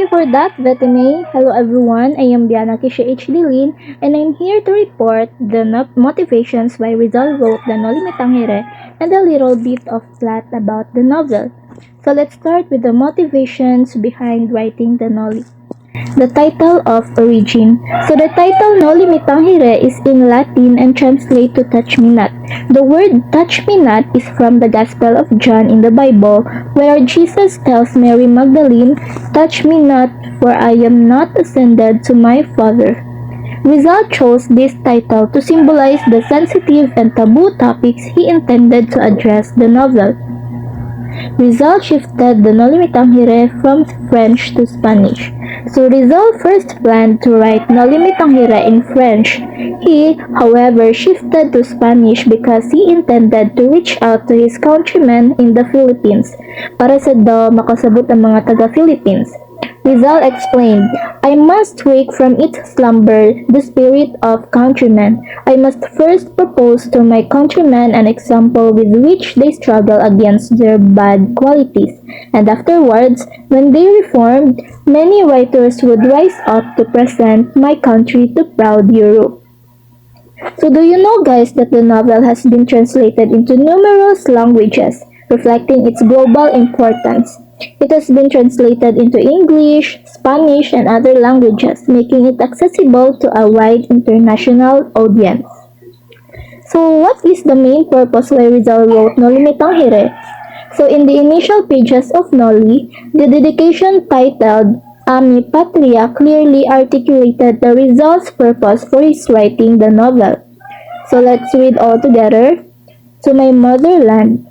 for that, Vetime. Hello everyone, I am Biana Kisha H. Lilin, and I'm here to report the motivations why Rizal wrote the Noli Tangere and a little bit of plot about the novel. So let's start with the motivations behind writing the Noli. The title of origin. So the title Noli Me Tangere is in Latin and translates to touch me not. The word touch me not is from the Gospel of John in the Bible, where Jesus tells Mary Magdalene, touch me not, for I am not ascended to my Father. Rizal chose this title to symbolize the sensitive and taboo topics he intended to address the novel. Rizal shifted the Noli Me Tangere from French to Spanish. So Rizal first planned to write Noli Me Tangere in French. He, however, shifted to Spanish because he intended to reach out to his countrymen in the Philippines para sa daw makasabot ang mga taga-Philippines. Rizal explained, I must wake from its slumber the spirit of countrymen. I must first propose to my countrymen an example with which they struggle against their bad qualities, and afterwards, when they reformed, many writers would rise up to present my country to proud Europe. So do you know guys that the novel has been translated into numerous languages, reflecting its global importance? It has been translated into English, Spanish, and other languages, making it accessible to a wide international audience. So what is the main purpose why Rizal wrote Noli Me Tangere? So in the initial pages of Noli, the dedication titled Ami Patria clearly articulated the Rizal's purpose for his writing the novel. So let's read all together. To my motherland.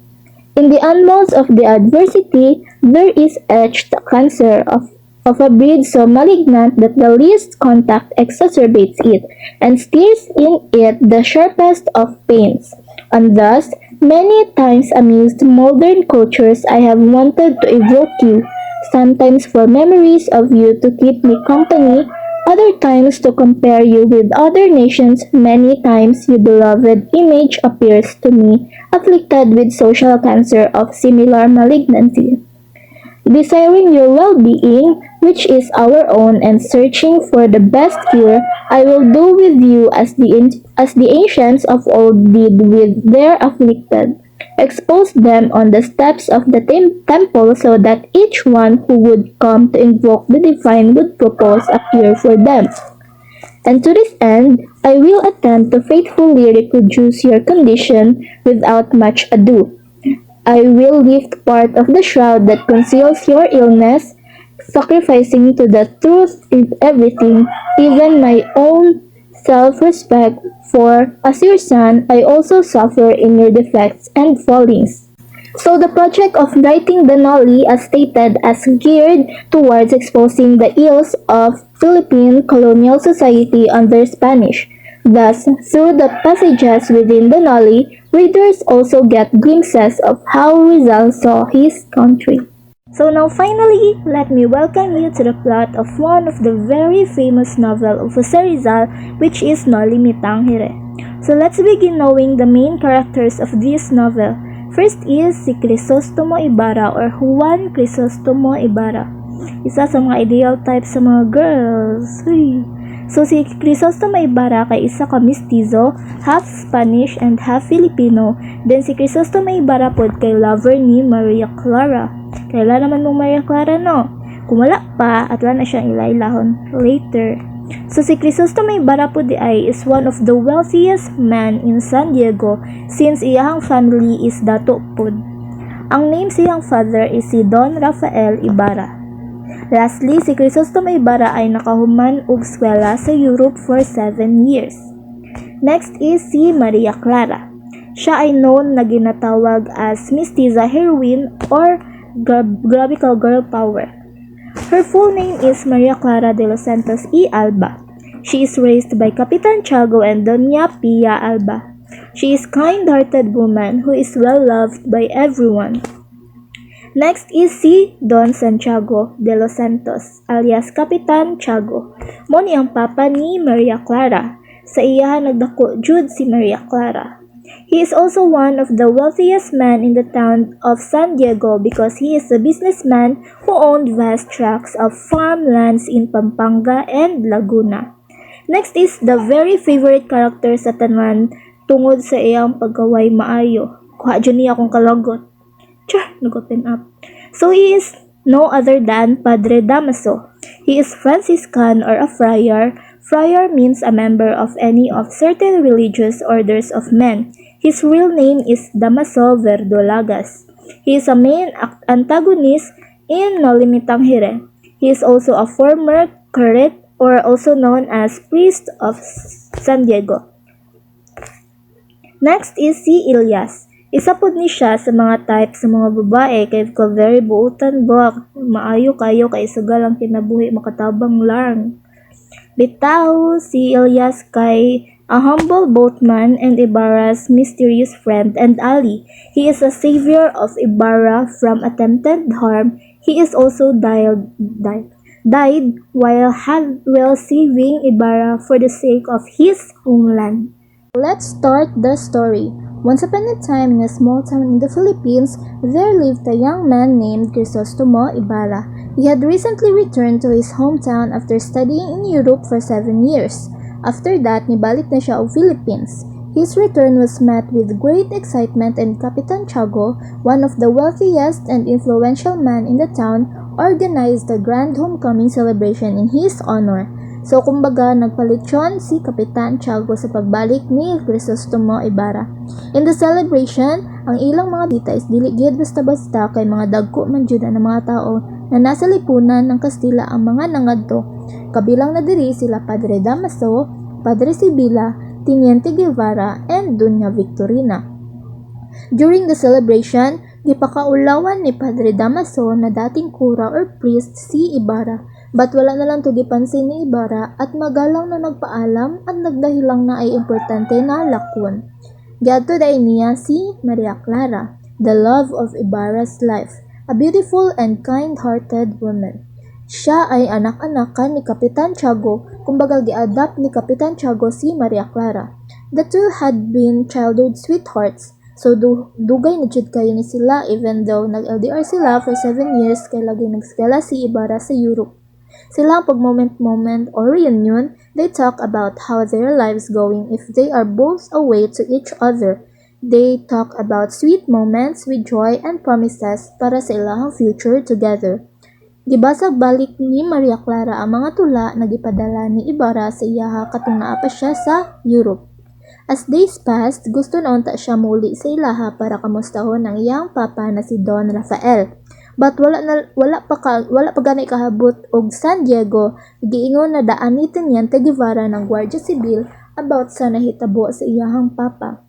In the annals of the adversity, there is etched cancer of a breed so malignant that the least contact exacerbates it, and stirs in it the sharpest of pains. And thus, many times amidst modern cultures I have wanted to evoke you, sometimes for memories of you to keep me company, other times to compare you with other nations. Many times your beloved image appears to me, afflicted with social cancer of similar malignancy. Desiring your well-being, which is our own, and searching for the best cure, I will do with you as the ancients of old did with their afflicted. Expose them on the steps of the temple so that each one who would come to invoke the divine would propose a cure for them. And to this end, I will attempt to faithfully reproduce your condition without much ado. I will lift part of the shroud that conceals your illness, sacrificing to the truth in everything, even my own self-respect, for as your son, I also suffer in your defects and fallings. So the project of writing the Noli, as stated, as geared towards exposing the ills of Philippine colonial society under Spanish. Thus, through the passages within the Noli, readers also get glimpses of how Rizal saw his country. So now finally, let me welcome you to the plot of one of the very famous novel of Jose Rizal, which is Noli Me Tangere. So let's begin knowing the main characters of this novel. First is si Crisostomo Ibarra or Juan Crisostomo Ibarra. Isa sa mga ideal type sa mga girls. Hey. So si Crisostomo Ibarra kay isa ka mestizo, half Spanish and half Filipino. Then si Crisostomo Ibarra pod kay lover ni Maria Clara. Kaila naman mong Maria Clara no? Kung wala pa, at wala na siyang ilailahon later. So si Crisostomo Ibarra pod ay is one of the wealthiest man in San Diego since iyahang family is dato pod. Ang name siyang father is si Don Rafael Ibarra. Lastly, si Crisostomo Ibarra ay nakahuman og eskwela sa Europe for 7 years. Next is si Maria Clara. Siya ay known na ginatawag as Mestiza Heroine or grabe ka girl power. Her full name is Maria Clara de los Santos y Alba. She is raised by Capitan Tiago and Doña Pia Alba. She is kind-hearted woman who is well loved by everyone. Next is si Don Santiago de los Santos alias Capitan Tiago. Mo ni ang papa ni Maria Clara. Sa iyahan nagdako jud si Maria Clara. He is also one of the wealthiest men in the town of San Diego because he is a businessman who owned vast tracts of farmlands in Pampanga and Laguna. Next is the very favorite character sa tanan tungod sa iyang pagkaway maayo. Kuha dyan niya akong kalagot. Nag-open up. So he is no other than Padre Damaso. He is Franciscan or a friar. Friar means a member of any of certain religious orders of men. His real name is Damaso Verdolagas. He is a main antagonist in Noli Tangere. He is also a former curate or also known as priest of San Diego. Next is si Elias. Isa pod ni siya sa mga type sa mga babae kay ko very buutan ba maayo kayo kay sugal ang kinabuhi makatabang lang. Bitaw si Elias kay a humble boatman and Ibarra's mysterious friend and ally. He is a savior of Ibarra from attempted harm. He is also died while saving Ibarra for the sake of his homeland. Let's start the story. Once upon a time in a small town in the Philippines, there lived a young man named Crisostomo Ibarra. He had recently returned to his hometown after studying in Europe for 7 years. After that, nibalik na siya of Philippines. His return was met with great excitement and Capitan Tiago, one of the wealthiest and influential men in the town, organized a grand homecoming celebration in his honor. So kumbaga nagpalityon si Kapitan Tiago sa pagbalik ni Crisostomo Ibarra. In the celebration, ang ilang mga dita is dili gyud basta-basta kay mga dagko man jud ang mga tao na nasa lipunan ng Kastila ang mga nangadto. Kabilang na diri sila Padre Damaso, Padre Sibila, Teniente Guevara, and Doña Victorina. During the celebration, gipakaulawan ni Padre Damaso na dating kura or priest si Ibarra. But wala na lang to gipansin ni Ibarra at magalang na nagpaalam at nagdahilang na ay importante na lakwon. Giadto dai niya si Maria Clara, the love of Ibarra's life, a beautiful and kind-hearted woman. Siya ay anak-anakan ni Kapitan Tiago, kumbaga gi-adapt ni Kapitan Tiago si Maria Clara. The two had been childhood sweethearts, so dugay na jud kayo ni sila even though nag-LDR sila for 7 years kay lagi nagskala si Ibarra sa Europe. Sila pag moment-moment or reunion, they talk about how their lives going if they are both away to each other. They talk about sweet moments with joy and promises para sa ilang future together. Gibasag balik ni Maria Clara ang mga tula na gipadala ni Ibarra sa iyaha katong naa pa siya sa Europe. As days passed, gusto na unta siya muli sa ilaha para kamustahon ang iyang papa na si Don Rafael. But wala pa ganay kahabot og San Diego, giingon na daan ni Teniente Guevara ng Guardia Civil about sa nahitabo sa iyahang papa.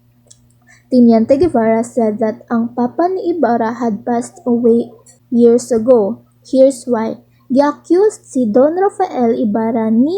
Teniente Guevara said that ang papa ni Ibarra had passed away years ago. Here's why. Gi-accused si Don Rafael Ibarra ni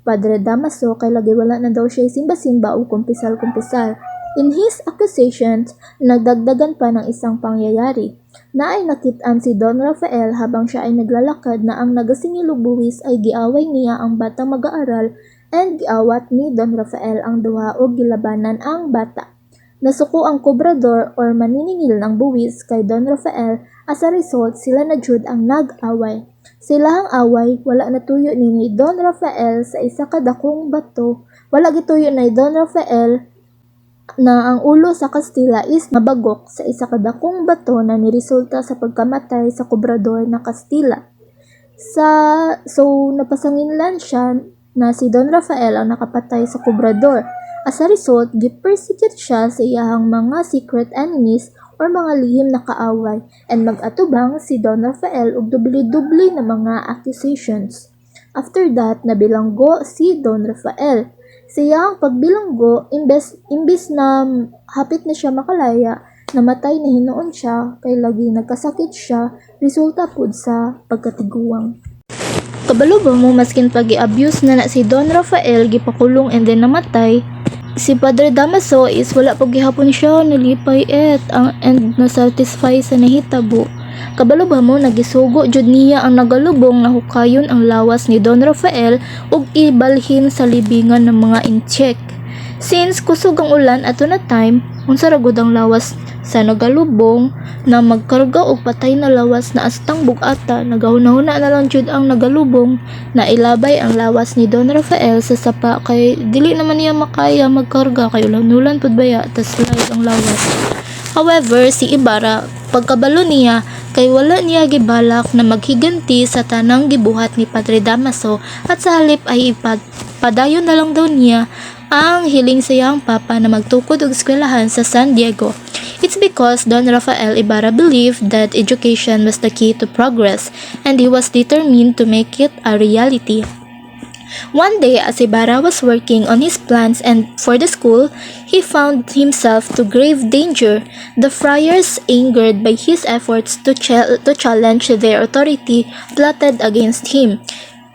Padre Damaso kay lagi wala na daw siya simba-simba o kumpisal-kumpisal. In his accusations, nagdagdagan pa ng isang pangyayari. Na ay nakitaan si Don Rafael habang siya ay naglalakad na ang nagasingilog buwis ay giaway niya ang batang mag-aaral and giawat ni Don Rafael ang duha o gilabanan ang bata. Nasuko ang kobrador or maniningil ng buwis kay Don Rafael as a result sila na jud ang nag-away. Silahang away, wala natuyo ni Don Rafael sa isa ka dakong bato. Wala gituyo ni Don Rafael na ang ulo sa Kastila is mabagok sa isa ka dakong bato na niresulta sa pagkamatay sa kobrador na Kastila. So napasanginlan siya na si Don Rafael ang nakapatay sa kobrador. As a result, gipersecute siya sa iyahang mga secret enemies or mga lihim na kaaway and mag-atubang si Don Rafael og dubli-dubli na mga accusations. After that, nabilanggo si Don Rafael. Siyang pagbilanggo, imbes na hapit na siya makalaya, namatay na hinuon siya kay lagi nagkasakit siya, resulta pud sa pagkatiguang. Kabalo ba mo maskin pag-i-abuse na si Don Rafael gipakulong and then namatay, si Padre Damaso is wala pag gihapon siya nalipay and nasatisfy sa nahitabo. Kabalo ba mo nagisugo jud niya ang nagalubong na hukayon ang lawas ni Don Rafael ug ibalhin sa libingan ng mga incheck. Since kusog ang ulan ato na time, unsa ra gud ang lawas sa nagalubong na magkarga og patay na lawas na astang bugata. Nagahuna-huna na lang jud ang nagalubong na ilabay ang lawas ni Don Rafael sa sapa kay dili naman niya makaya magkarga kay ulan-ulan pud baya tas light ang lawas. However, si Ibarra pagkabalo niya kay wala niya gibalak na maghiganti sa tanang gibuhat ni Padre Damaso at sa halip ay padayon na lang daw niya ang hiling sa iyang papa na magtukod og eskwelahan sa San Diego. It's because Don Rafael Ibarra believed that education was the key to progress and he was determined to make it a reality. One day, as Ibarra was working on his plans and for the school, he found himself to grave danger. The friars, angered by his efforts to challenge their authority, plotted against him.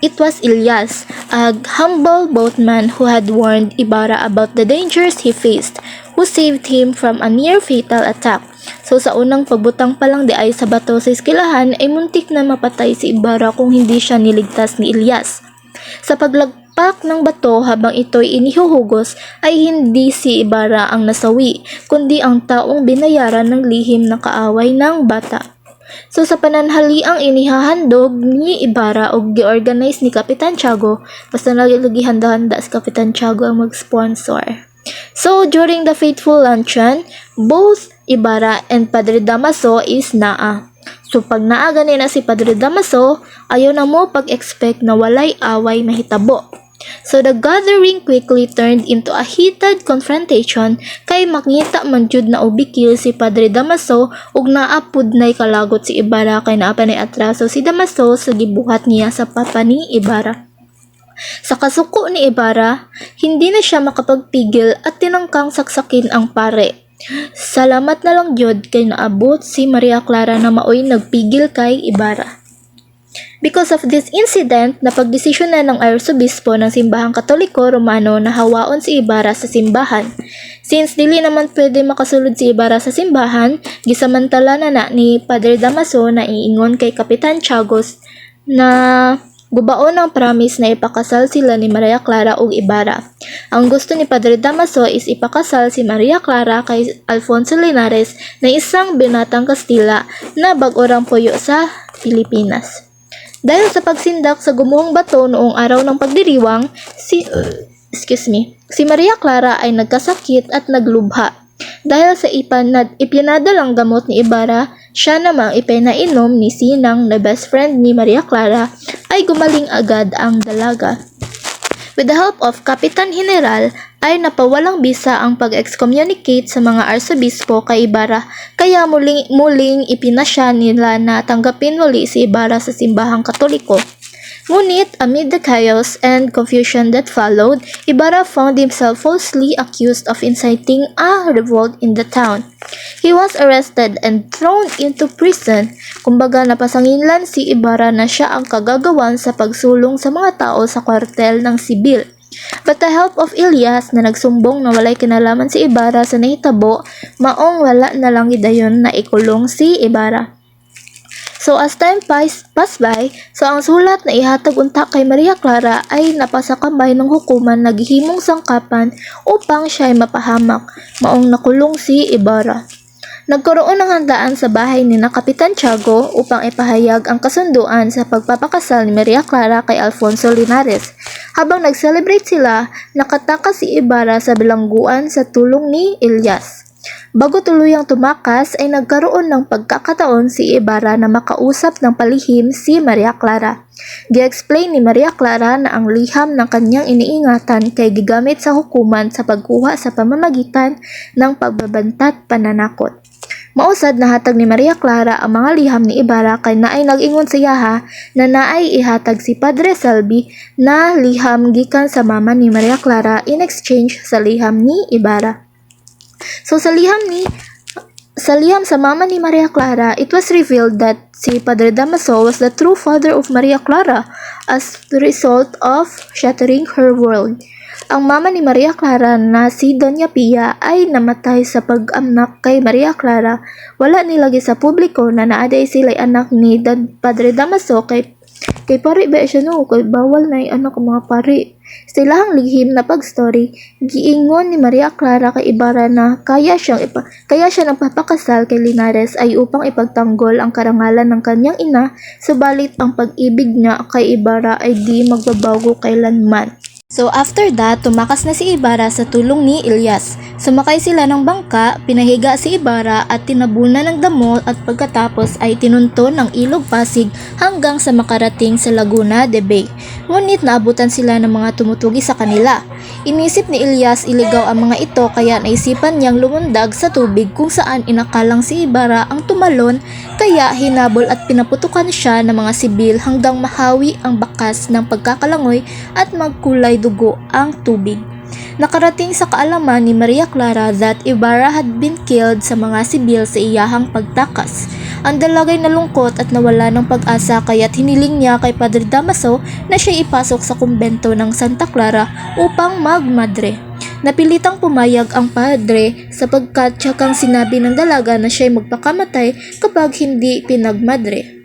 It was Elias, a humble boatman who had warned Ibarra about the dangers he faced, who saved him from a near-fatal attack. So sa unang pagbutang pa lang di ay sa bato sa eskwelahan ay muntik na mapatay si Ibarra kung hindi siya niligtas ni Elias. Sa paglagpak ng bato habang ito'y inihuhugos ay hindi si Ibarra ang nasawi, kundi ang taong binayaran ng lihim na kaaway ng bata. So sa pananhaliang inihahandog ni Ibarra o gi-organize ni Kapitan Tiago, basta lagi handa-handa si Kapitan Tiago ang mag-sponsor. So during the fateful luncheon, both Ibarra and Padre Damaso is naa. So pag naaga na si Padre Damaso, ayaw na mo pag-expect na walay away mahitabo. So the gathering quickly turned into a heated confrontation kay makita man jud na ubikil si Padre Damaso ug naapud nay kalagot si Ibarra kay naa pa nay atraso si Damaso sa gibuhat niya sa papa ni Ibarra. Sa kasuko ni Ibarra, hindi na siya makapagpigil at tinangkang saksakin ang pare. Salamat na lang jud kay naabot si Maria Clara na maoy nagpigil kay Ibarra. Because of this incident, napagdesisyon na ng Arsobispo ng Simbahang Katoliko Romano na hawaon si Ibarra sa simbahan. Since dili naman pwede makasulod si Ibarra sa simbahan, gisamantala na ni Padre Damaso na iingon kay Kapitan Tiagos na gubaon ang promise na ipakasal sila ni Maria Clara ug Ibarra. Ang gusto ni Padre Damaso is ipakasal si Maria Clara kay Alfonso Linares na isang binatang Kastila na bag-orang puyo sa Pilipinas. Dahil sa pagsindak sa gumuhong bato noong araw ng pagdiriwang, si Maria Clara ay nagkasakit at naglubha. Dahil sa ipinadalang gamot ni Ibarra, siya namang ipinainom ni Sinang na best friend ni Maria Clara ay gumaling agad ang dalaga. With the help of Kapitan General, ay napawalang bisa ang pag-excommunicate sa mga arsobispo kay Ibarra, kaya muling ipinasya nila na tanggapin muli si Ibarra sa simbahang Katoliko. Ngunit, amid the chaos and confusion that followed, Ibarra found himself falsely accused of inciting a revolt in the town. He was arrested and thrown into prison. Kumbaga napasanginlan si Ibarra na siya ang kagagawan sa pagsulong sa mga tao sa kwartel ng sibil. But the help of Elias na nagsumbong na walay kinalaman si Ibarra sa nahitabo, maong wala na lang gidayon na ikulong si Ibarra. So as time passed by, so ang sulat na ihatag unta kay Maria Clara ay napasa kamay ng hukuman na gihimong sangkapan upang siya ay mapahamak, maong nakulong si Ibarra. Nagkaroon ng handaan sa bahay ni Kapitan Tiago upang ipahayag ang kasunduan sa pagpapakasal ni Maria Clara kay Alfonso Linares. Habang nag-celebrate sila, nakatakas si Ibarra sa bilangguan sa tulong ni Elias. Bago tuluyang tumakas ay nagkaroon ng pagkakataon si Ibarra na makausap ng palihim si Maria Clara. Gi-explain ni Maria Clara na ang liham ng kanyang iniingatan kay gigamit sa hukuman sa pagkuha sa pamamagitan ng pagbabantat pananakot. Mausad na hatag ni Maria Clara ang mga liham ni Ibarra kay naay nag-ingon siya na naay ihatag si Padre Salvi na liham gikan sa mama ni Maria Clara in exchange sa liham ni Ibarra. So sa liham sa mama ni Maria Clara, it was revealed that si Padre Damaso was the true father of Maria Clara as the result of shattering her world. Ang mama ni Maria Clara na si Doña Pia ay namatay sa pag-amnak kay Maria Clara. Wala nilagi sa publiko na naaday sila'y anak ni Padre Damaso kay Kay pare ba siya no, kay bawal na yung anak ng mga pare. Sa ilahang lihim na pag-story, giingon ni Maria Clara kay Ibarra na kaya siya nagpapakasal kay Linares ay upang ipagtanggol ang karangalan ng kanyang ina, subalit ang pag-ibig niya kay Ibarra ay di magbabago kailanman. So after that, tumakas na si Ibarra sa tulong ni Ilyas. Sumakay sila ng bangka, pinahiga si Ibarra at tinabunan ng damo at pagkatapos ay tinunton ng ilog Pasig hanggang sa makarating sa Laguna de Bay. Ngunit naabutan sila ng mga tumutugi sa kanila. Inisip ni Ilyas iligaw ang mga ito kaya naisipan niyang lumundag sa tubig kung saan inakalang si Ibarra ang tumalon, kaya hinabol at pinaputukan siya ng mga sibil hanggang mahawi ang bakas ng pagkakalangoy at magkulay dugo ang tubig. Nakarating sa kaalaman ni Maria Clara that Ibarra had been killed sa mga sibil sa iyahang pagtakas. Ang dalagay nalungkot at nawala ng pag-asa kaya't hiniling niya kay Padre Damaso na siya ipasok sa kumbento ng Santa Clara upang magmadre. Napilitang pumayag ang padre sapagkat tiyakang sinabi ng dalaga na siya'y magpakamatay kapag hindi pinagmadre.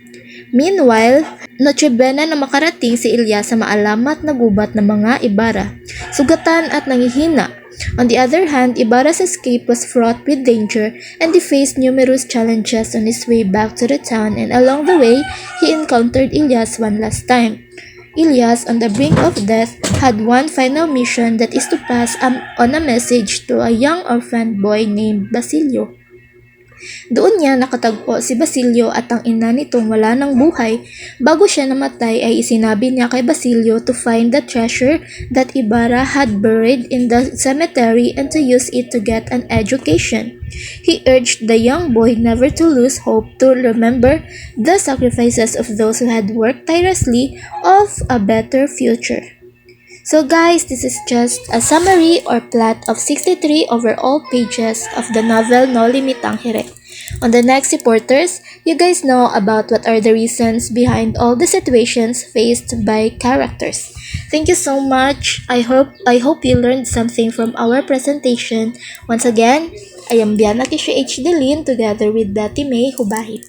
Meanwhile, Noche Buena na makarating si Ilyas sa maalamat na gubat ng mga Ibarra, sugatan at nangihina. On the other hand, Ibarra's escape was fraught with danger and he faced numerous challenges on his way back to the town, and along the way, he encountered Ilyas one last time. Ilyas, on the brink of death, had one final mission, that is to pass on a message to a young orphaned boy named Basilio. Doon niya nakatagpo si Basilio at ang ina nitong wala ng buhay. Bago siya namatay ay isinabi niya kay Basilio to find the treasure that Ibarra had buried in the cemetery and to use it to get an education. He urged the young boy never to lose hope, to remember the sacrifices of those who had worked tirelessly of a better future. So guys, this is just a summary or plot of 63 overall pages of the novel Noli Me Tangere. On the next reporters, you guys know about what are the reasons behind all the situations faced by characters. Thank you so much. I hope you learned something from our presentation. Once again, I am Biana Kishu H. Delin together with Betty May Hubahit.